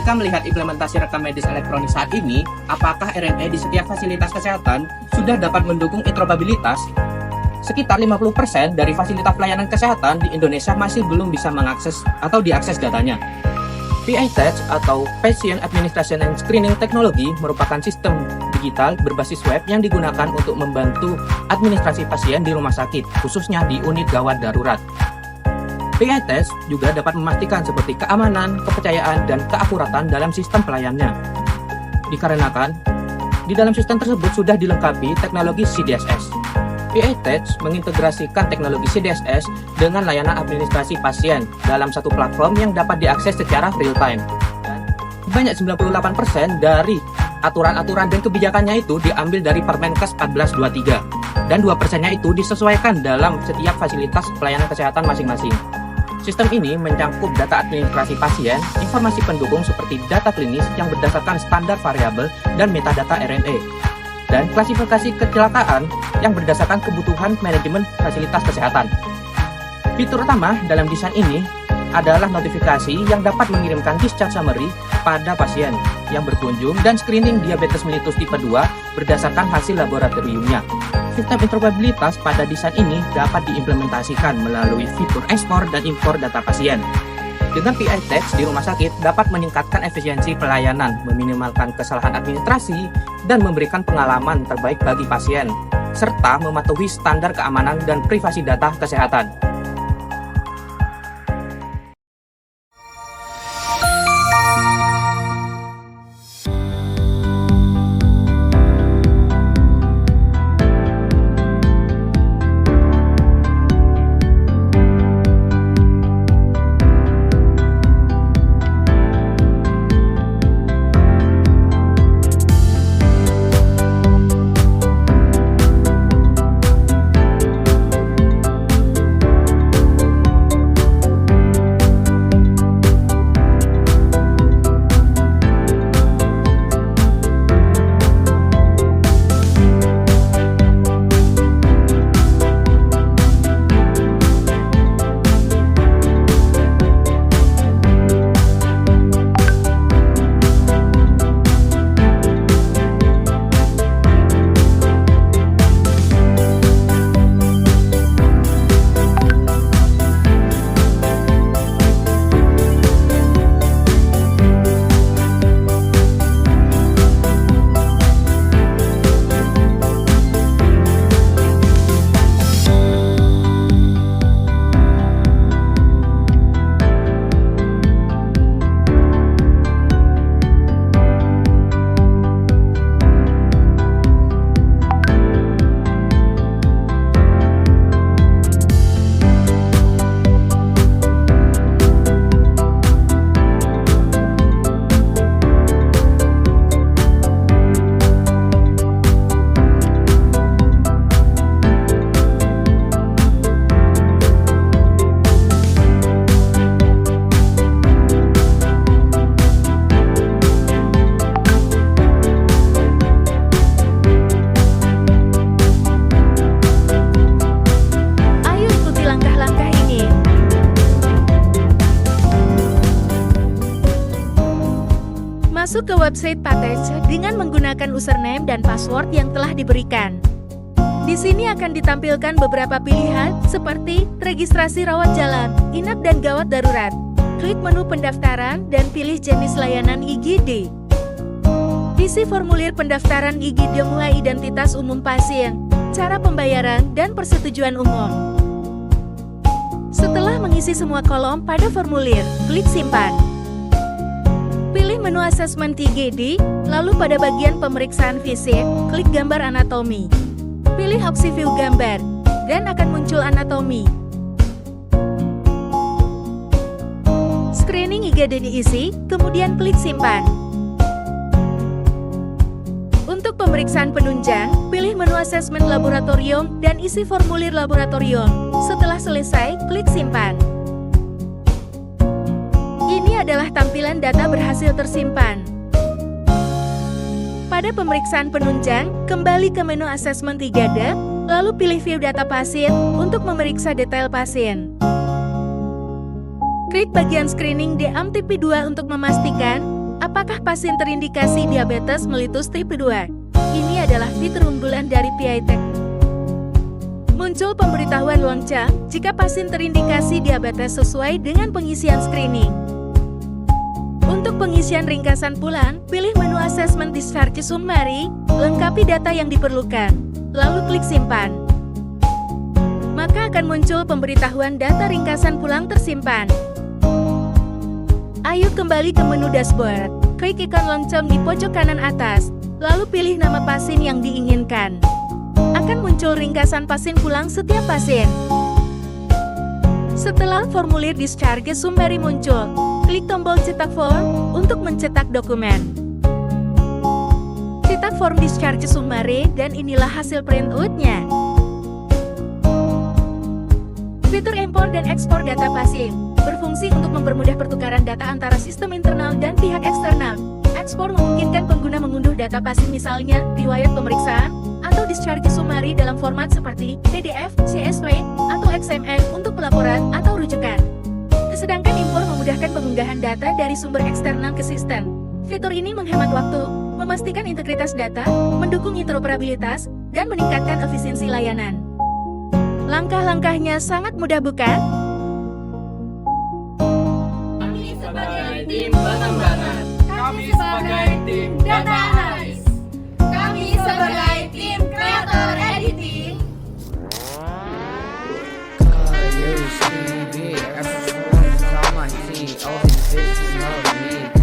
Jika melihat implementasi rekam medis elektronik saat ini, apakah RNA di setiap fasilitas kesehatan sudah dapat mendukung interoperabilitas? Sekitar 50% dari fasilitas pelayanan kesehatan di Indonesia masih belum bisa mengakses atau diakses datanya. PI-TAG atau Patient Administration and Screening Technology merupakan sistem digital berbasis web yang digunakan untuk membantu administrasi pasien di rumah sakit, khususnya di unit gawat darurat. PI-TAG juga dapat memastikan seperti keamanan, kepercayaan, dan keakuratan dalam sistem pelayanannya. Dikarenakan, di dalam sistem tersebut sudah dilengkapi teknologi CDSS. PI-TAG mengintegrasikan teknologi CDSS dengan layanan administrasi pasien dalam satu platform yang dapat diakses secara real-time. Banyak 98% dari aturan-aturan dan kebijakannya itu diambil dari Permenkes 1423 dan 2%-nya itu disesuaikan dalam setiap fasilitas pelayanan kesehatan masing-masing. Sistem ini mencangkup data administrasi pasien, informasi pendukung seperti data klinis yang berdasarkan standar variabel dan metadata RNA, dan klasifikasi kecelakaan yang berdasarkan kebutuhan manajemen fasilitas kesehatan. Fitur utama dalam desain ini adalah notifikasi yang dapat mengirimkan discharge summary pada pasien yang berkunjung dan screening diabetes mellitus tipe 2 berdasarkan hasil laboratoriumnya. Sistem interoperabilitas pada desain ini dapat diimplementasikan melalui fitur ekspor dan impor data pasien. Dengan PI-TAG di rumah sakit dapat meningkatkan efisiensi pelayanan, meminimalkan kesalahan administrasi, dan memberikan pengalaman terbaik bagi pasien, serta mematuhi standar keamanan dan privasi data kesehatan. Masuk ke website PI-TAG dengan menggunakan username dan password yang telah diberikan. Di sini akan ditampilkan beberapa pilihan seperti registrasi rawat jalan, inap dan gawat darurat. Klik menu pendaftaran dan pilih jenis layanan IGD. Isi formulir pendaftaran IGD mulai identitas umum pasien, cara pembayaran, dan persetujuan umum. Setelah mengisi semua kolom pada formulir, klik simpan. Pilih menu asesmen IGD, lalu pada bagian pemeriksaan fisik, klik gambar anatomi. Pilih opsi view gambar, dan akan muncul anatomi. Screening IGD diisi, kemudian klik simpan. Untuk pemeriksaan penunjang, pilih menu asesmen laboratorium dan isi formulir laboratorium. Setelah selesai, klik simpan. Ini adalah tampilan data berhasil tersimpan. Pada pemeriksaan penunjang, kembali ke menu asesmen IGD, lalu pilih view data pasien untuk memeriksa detail pasien. Klik bagian screening DMTP2 untuk memastikan Apakah pasien terindikasi diabetes mellitus tipe 2? Ini adalah fitur unggulan dari PITech. Muncul pemberitahuan lonceng jika pasien terindikasi diabetes sesuai dengan pengisian screening. Untuk pengisian ringkasan pulang, pilih menu Assessment Discharge Summary, lengkapi data yang diperlukan, lalu klik simpan. Maka akan muncul pemberitahuan data ringkasan pulang tersimpan. Ayo kembali ke menu dashboard, klik ikon lonceng di pojok kanan atas, lalu pilih nama pasien yang diinginkan. Akan muncul ringkasan pasien pulang setiap pasien. Setelah formulir Discharge Summary muncul, klik tombol cetak form untuk mencetak dokumen. Cetak form Discharge Summary dan inilah hasil printout-nya. Fitur import dan ekspor data pasien berfungsi untuk mempermudah pertukaran data antara sistem internal dan pihak eksternal. Ekspor memungkinkan pengguna mengunduh data pasien misalnya riwayat pemeriksaan atau discharge summary dalam format seperti PDF, CSV, atau XML untuk pelaporan atau rujukan. Sedangkan import memudahkan pengunggahan data dari sumber eksternal ke sistem. Fitur ini menghemat waktu, memastikan integritas data, mendukung interoperabilitas, dan meningkatkan efisiensi layanan. Langkah-langkahnya sangat mudah bukan? Kami sebagai tim pengembangan. Kami sebagai tim data analis. Kami sebagai tim kreator editing. You see me, everyone sama see all these bitches know me.